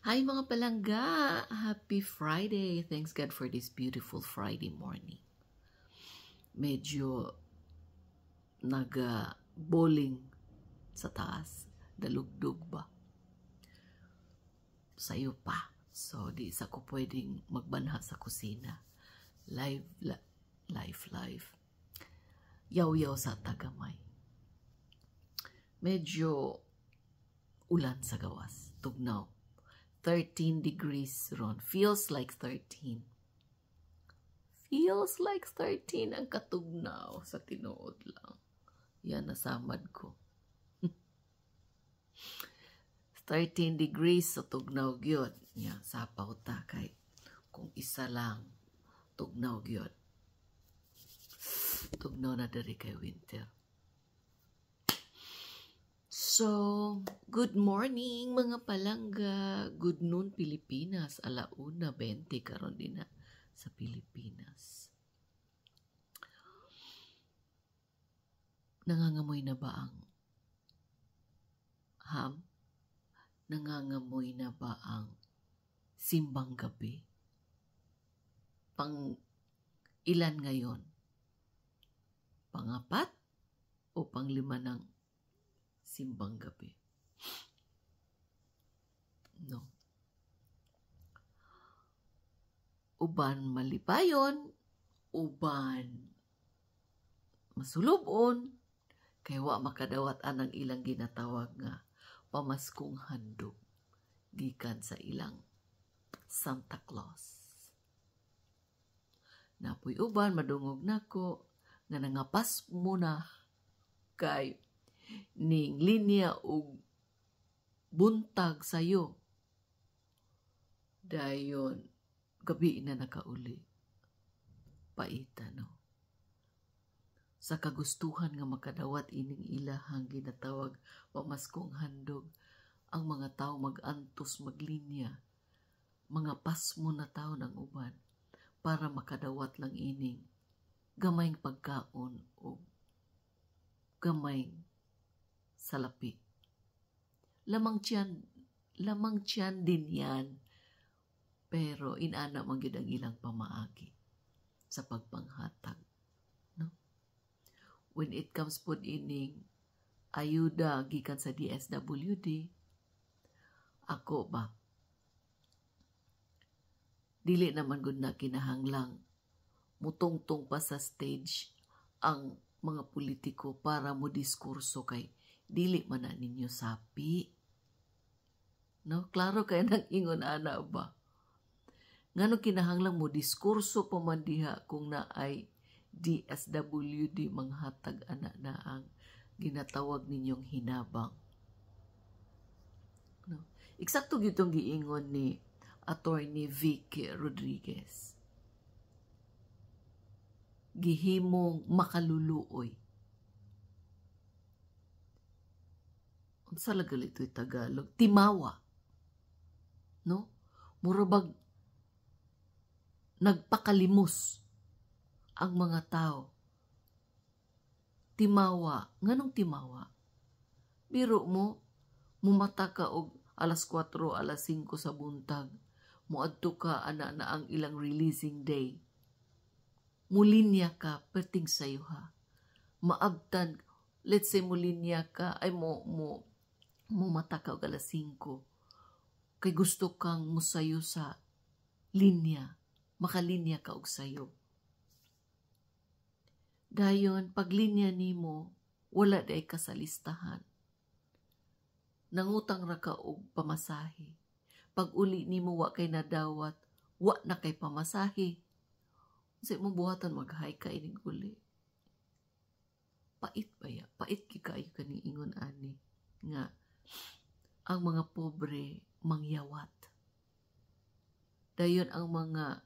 Hi mga palangga! Happy Friday! Thanks God for this beautiful Friday morning. Medyo naga-bowling sa taas. Dalugdog ba? Sayo pa. So, di sa ko pwedeng magbanha sa kusina. Live. Yaw-yaw sa tagamay. Medyo ulan sa gawas. Tugnaw. 13 degrees ron. Feels like 13. Feels like 13 ang katugnaw sa tinuod lang. Yan, nasamad ko. 13 degrees sa tugnaw gyud. Yan, sapaw ta kay kung isa lang tugnaw gyud. Tugnaw na dari kay winter. So, good morning mga palangga. Good noon Pilipinas. 1:20 karon din na sa Pilipinas. Nangangamoy na ba ang ham? Nangangamoy na ba ang simbang gabi? Pang ilan ngayon? Pang-4 o pang-5 ng simbang gabi? No. Uban malipayon, uban masulubon, kay wa makadawat anang ilang ginatawag nga pamaskong handog gikan sa ilang Santa Claus. Napoy uban madungog nako nga nangapas muna kay ning linya og buntag sayo. Dayon gabi na nakauli. Paita no. Sa kagustuhan nga makadawat ining ilahang ginatawag pamaskong handog, ang mga tao mag-antos maglinya, mga pasmo na tao ng uban para makadawat lang ining gamayng pagkaon o gamayng salapi. Lamang tiyan din yan, pero inana man gyud ang ilang pamaagi sa pagpanghatag. When it comes po ining ayuda gikan sa DSWD, ako ba, dili naman gud na kinahanglang mutungtong pa sa stage ang mga politiko para mo diskurso kay dili man na ninyo sapi. No, klaro kay nang ingon ana ba? Ngano kinahanglang mo diskurso pa man diha kung naay DSWD manghatag ana na ang ginatawag ninyong hinabang. No. Eksakto gitong giingon ni Attorney Vicky Rodriguez. Gihimong makaluluoy. Unsa lagal ito'y Tagalog? Timawa. No? Murabag nagpakalimos ang mga tao. Timawa. Nganong timawa? Biro mo, mumata ka og alas 4, alas 5 sa buntag. Muadto ka ana na ang ilang releasing day. Mulinya ka, perting sayo ha. Maabtan, let's say mulinya ka, ay mumata ka og alas 5. Kay gusto kang musayo sa linya. Makalinya ka og sayo. Dayon, paglinya nimo, wala day ka sa listahan. Nangutang ra ka og pamasahe. Pag uli nimo wa kay nadawat, wa na kay pamasahe. Sa imong buhatan maghay ka ining uli. Pait ba ya? Pait kikayo kani ingon ani nga ang mga pobre mangyawat. Dayon ang mga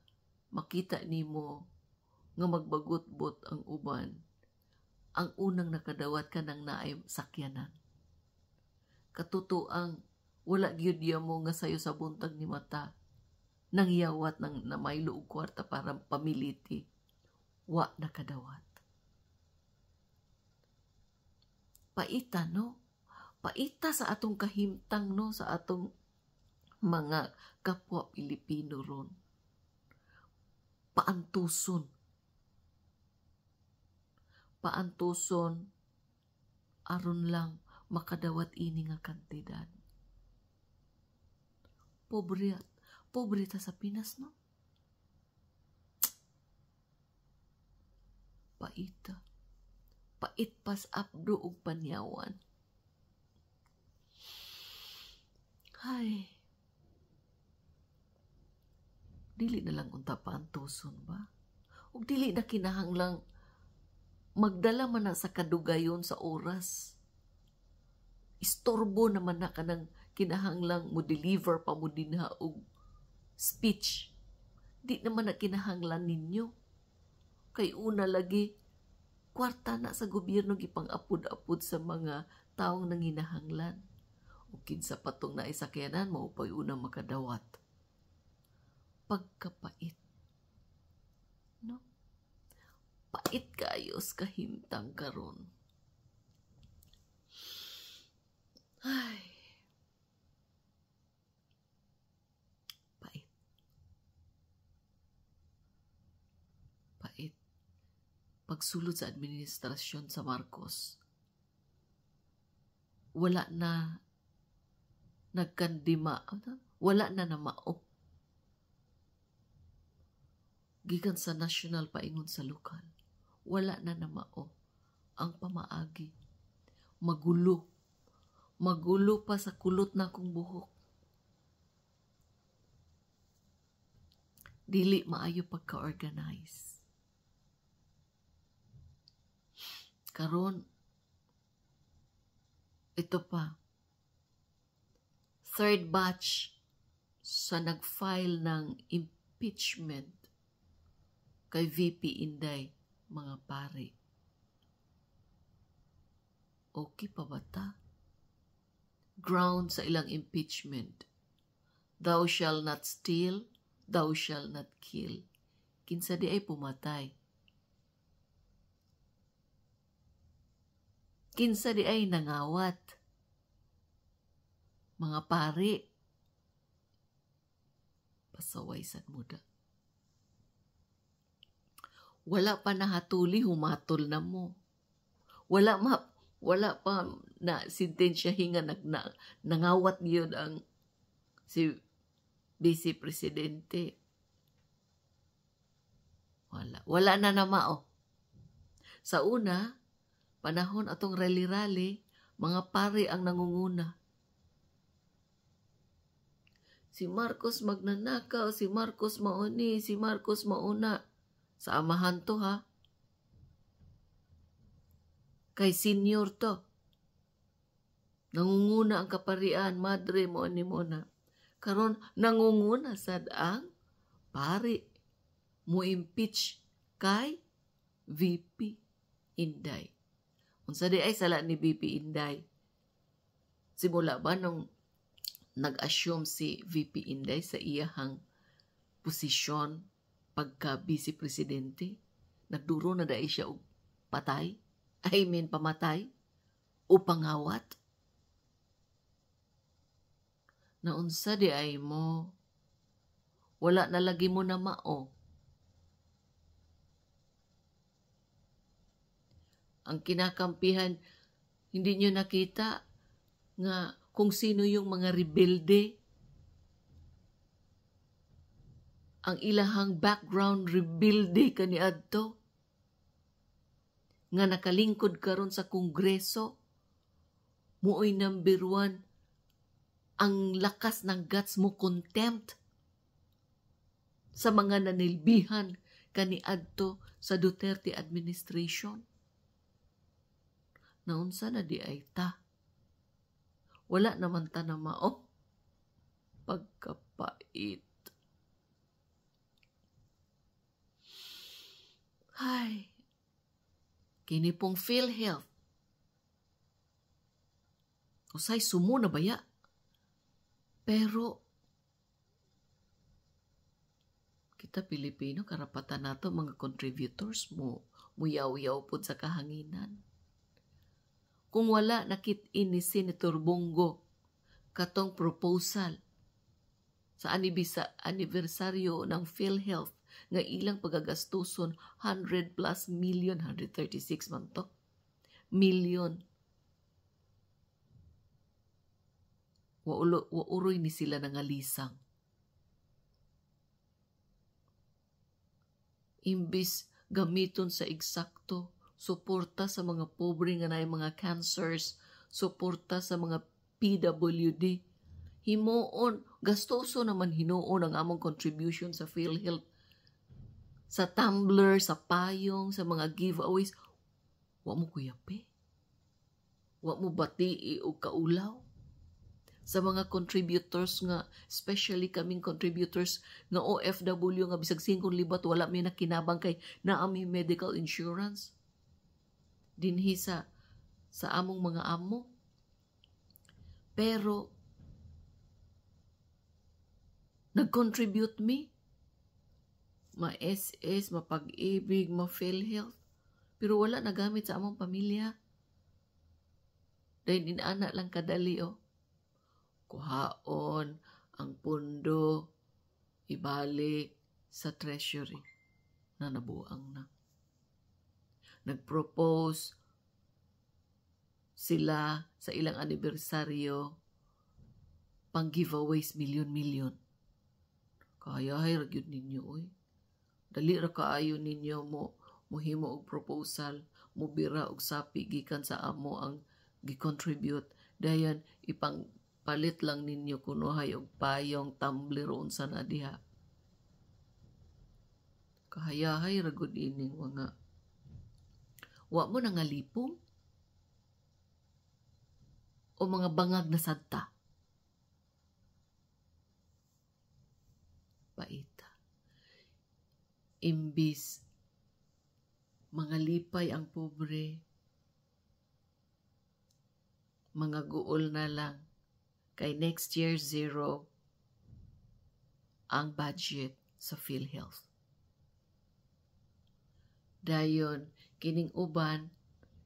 makita nimo nga magbagot-bot ang uban, ang unang nakadawat ka ng naay sakyanan. Katutuang wala gyud mo nga sayo sa buntag ni mata nang yawat ng namaylo og kwarta para pamiliti. Wa nakadawat. Paita no? Paita sa atong kahimtang no, sa atong mga kapwa Pilipino ron. Paantuson aron lang makadawat ini nga kantidad. Pobre ta sa Pinas, no? Pait pas abdo ug panyawan. Ay, dili na lang unta paantuson ba? Ug dili na kinahanglang magdala man na sa kadugayon sa oras. Istorbo naman na kanang kinahanglang mo deliver pa mo dinha og speech. Di naman na kinahanglan ninyo. Kay una lagi, kwarta na sa gobyerno gipang-apod-apod sa mga taong nanginahanglan. O kinsa patong na isakyanan, maupay unang makadawat. Pagkapait. No? Pait kaayos kahimtang karon. Ay. Pait. Pagsulod sa administrasyon sa Marcos, wala na nagkandima, wala na namao. Gikan sa national paingon sa lokal, wala na namao ang pamaagi. Magulo pa sa kulot na kong buhok. Dili maayo pagka-organize. Karon, ito pa, third batch sa nag-file ng impeachment kay VP Inday, mga pare. Okay pa ba ta? Ground sa ilang impeachment. Thou shall not steal, thou shall not kill. Kinsa di ay pumatay. Kinsa di ay nangawat. Mga pare, pasaway sad muda. Wala pa nahatuli, humatol na mo. Wala pa na sentensya hinga nangawat yun ang si Vice Presidente. Wala na namao. Sa una, panahon atong rally-rally, mga pare ang nangunguna. Si Marcos magnanakaw, si Marcos mauni, si Marcos mauna. Sa amahan to ha. Kay senior to. Nangunguna ang kaparian, madre mo ni mo na. Karon nangunguna sad ang pare mo impeach kay VP Inday. Unsa di ay sala ni VP Inday? Simula ba nung nag-assume si VP Inday sa iyahang posisyon pagka Vice Presidente, nagduro na dai siya og patay? I mean pamatay? O pangawat? Naunsa di ay mo? Wala na lagi mo na mao. Ang kinakampihan, hindi nyo nakita nga kung sino yung mga rebelde. Ang ilahang background rebelde kaniadto. Nga nakalingkod karon sa Kongreso. Muoy number 1. Ang lakas ng guts mo contempt sa mga nanilbihan kaniadto sa Duterte administration. Naunsa na di ay ta. Wala naman ta na mao. Pagkapait. Ay, kini pong PhilHealth. Usay sumo na baya. Pero, kita Pilipino, karapatan nato mga contributors mo, muyaw-yaw po sa kahanginan. Kung wala nakit-in ni Senator Bongo katong proposal sa anibersaryo ng PhilHealth nga ilang pagagastuson 100 plus million, 136 man to, million. Uroy ni sila nangalisang. Imbis gamiton sa eksakto, suporta sa mga pobre nga naay mga cancers, suporta sa mga PWD, himuon, gastoso naman hinuon ang among contribution sa PhilHealth, sa tumbler, sa payong, sa mga giveaways. Wa mo kuyapi. Wa mo batii o kaulaw. Sa mga contributors nga, especially kaming contributors nga OFW nga bisag 5 libat wala may nakinabang kay naami medical insurance. Dinhi sa among mga amo. Pero nag-contribute mi. Ma-SS, mapag-ibig, ma-PhilHealth. Pero wala nagamit sa among pamilya. Dahil inana lang kadali kuhaon ang pundo, ibalik sa treasury na nabuang na. Nag-propose sila sa ilang anibersaryo pang giveaways milyon-milyon. Kayahay ra gyud ninyo oy. Dali ra kaayo ninyo mohimo og proposal, mobira og sapi gikan sa amo ang gi-contribute. Dayon ipang palit lang ninyo kunuhay og payong, tumbler o unsa na diha. Kahayahay ra gud ining mga wa mo nangalipong o mga bangag na sadta. Paita. Imbis mga lipay ang pobre, mga guol na lang. Kay next year, 0 ang budget sa PhilHealth. Dayon, kining uban,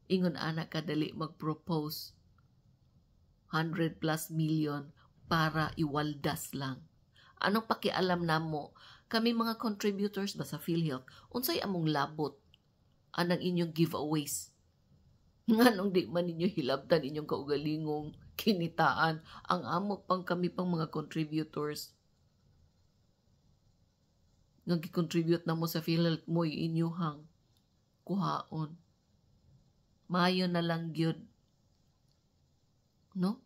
ingon anak kadali mag-propose 100 plus million para iwaldas lang. Anong pakialam namo? Kami mga contributors ba sa PhilHealth, unsay among labot anang inyong giveaways? Nganong di man ninyo hilabtan inyong kaugalingong kinitaan ang amo pang kami pang mga contributors nga gi-contribute na mo sa PhilHealth mo inyuhang kuhaon. Mayo na lang gyud, no?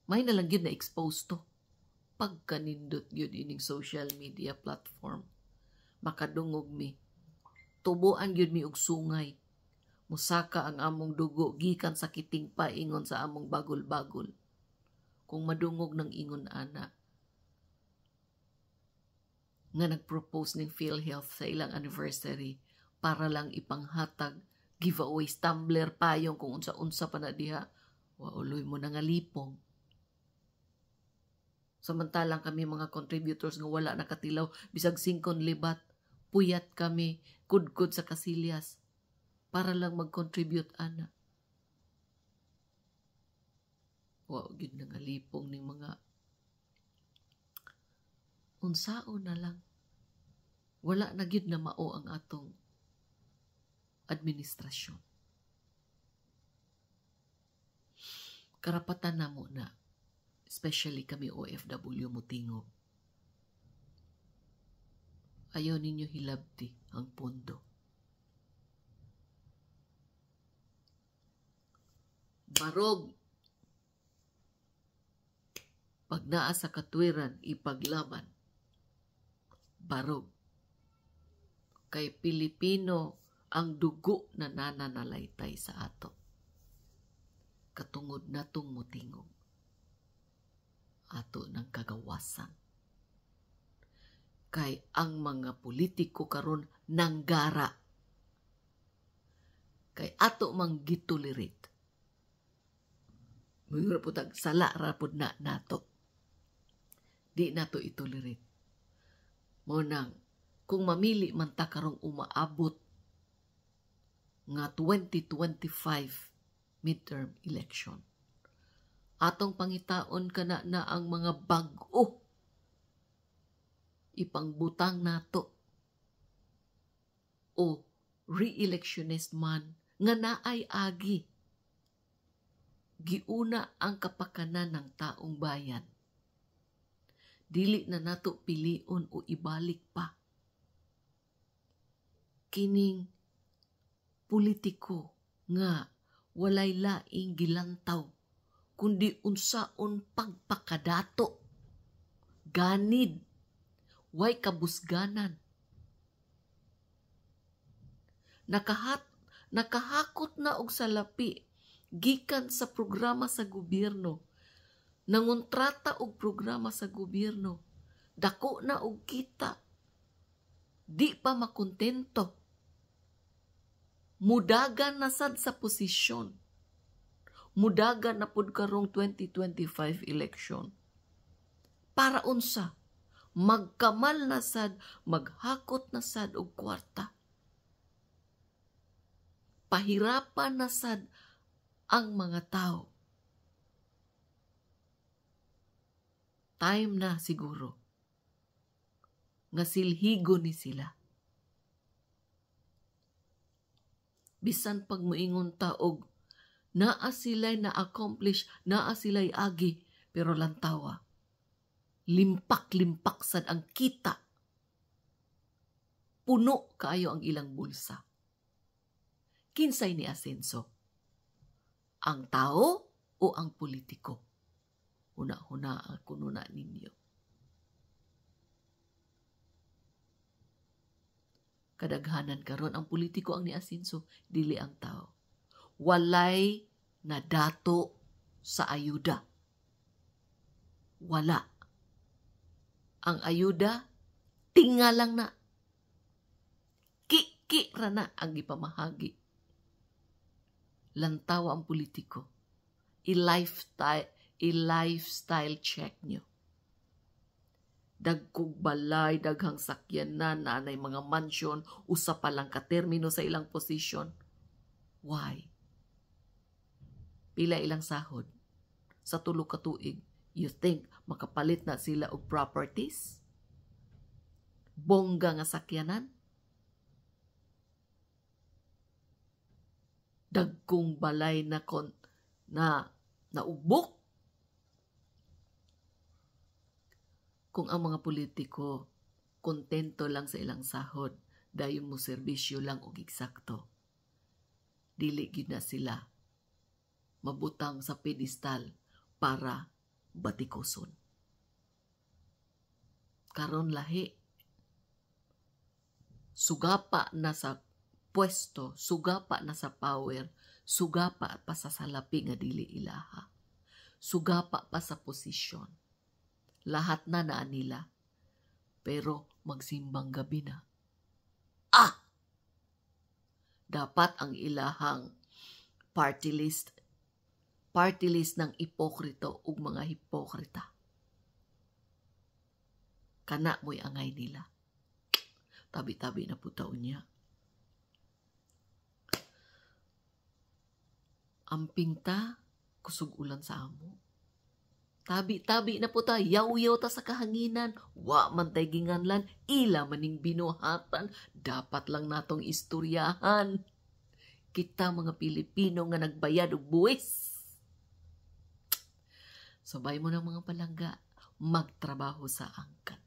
May na lang gyud na expose to pagkanindot gyud ining social media platform. Makadungog mi, tubuan gyud mi og sungay. Musaka ang among dugo gikan sa kiting paingon sa among bagol-bagol. Kung madungog ng ingon ana nga nagpropose ning PhilHealth sa ilang anniversary para lang ipanghatag giveaways, tumbler, payong kung unsa-unsa pa na diha, wauloy mo na nga lipong. Samantalang kami mga contributors nga wala nakatilaw bisag 5 libat, puyat kami kudkod sa kasilyas para lang mag-contribute ana. Wow, gid na nga lipong ning mga unsao na lang. Wala na gid na mao ang atong administrasyon. Karapatan namo na, especially kami OFW mutingog. Ayaw ninyo hilabti ang pondo. Barog. Pag naa sa katwiran, ipaglaban. Barog. Kay Pilipino ang dugo na nananalaytay sa ato. Katungod natong mutingog. Ato ng kagawasan. Kay ang mga politiko karon nanggara. Kay ato mang gitolerate. Mayroon po sala rapod na nato. Di nato itolerate. Monang, kung mamili man ta karong umaabot nga 2025 midterm election, atong pangitaon kana na ang mga bag-o ipangbutang nato o re-electionist man nga naay agi. Giuna ang kapakanan ng taong bayan. Dili na nato pilion o ibalik pa. Kining politiko nga walay laing gilantaw kundi unsaon pagpakadato, ganid, way kabusganan. Nakahakot na og salapi gikan sa programa sa gobyerno. Nangontrata og programa sa gobyerno. Dako na og kita. Di pa makontento. Mudagan na sad sa posisyon. Mudagan na pud karong 2025 election. Para unsa? Magkamal na sad, maghakot na sad og kwarta. Pahirapan na sad ang mga tao. Time na siguro nga silhigo ni sila. Bisan pag moingon ta og naa sila'y na-accomplish, naa sila'y agi, pero lantawa. Limpak-limpak sad ang kita. Puno kaayo ang ilang bulsa. Kinsay ni Asenso? Ang tao o ang politiko? Huna-huna ang kununa ninyo. Kadaghanan karon ang politiko ang ni Asenso, dili ang tao. Walay na dato sa ayuda. Wala. Ang ayuda, tinga lang na. Ki ra na ang ipamahagi. Lantaw ang politiko. I-lifestyle check nyo. Dagkog balay, daghang sakyanan, nanay mga mansyon, usa pa lang katermino sa ilang posisyon. Why? Pila ilang sahod? Sa tulo ka tuig, you think makapalit na sila og properties? Bongga nga sakyanan? Dagkong balay na naubok? Kung ang mga politiko kontento lang sa ilang sahod, dayon mo serbisyo lang og eksakto, dili gyud na sila mabutang sa pedestal para batikoson. Karon lahi, sugapa na sa pwesto, sugapa na sa power, sugapa pa sa salapi nga dili ilaha, sugapa pa sa posisyon. Lahat na nila, pero magsimbang gabi na. Dapat ang ilahang party list ng ipokrito ug mga hipokrita. Kana mo'y angay nila. Tabi-tabi na po taon niya. Amping ta, kusog ulan sa amo. Tabi-tabi na po ta, yaw-yaw ta sa kahanginan, wa man tay ginganlan, ila maning binuhatan, dapat lang natong istoryahan. Kita mga Pilipino nga nagbayad og buwis. Sabay mo ng mga palangga, magtrabaho sa angkan.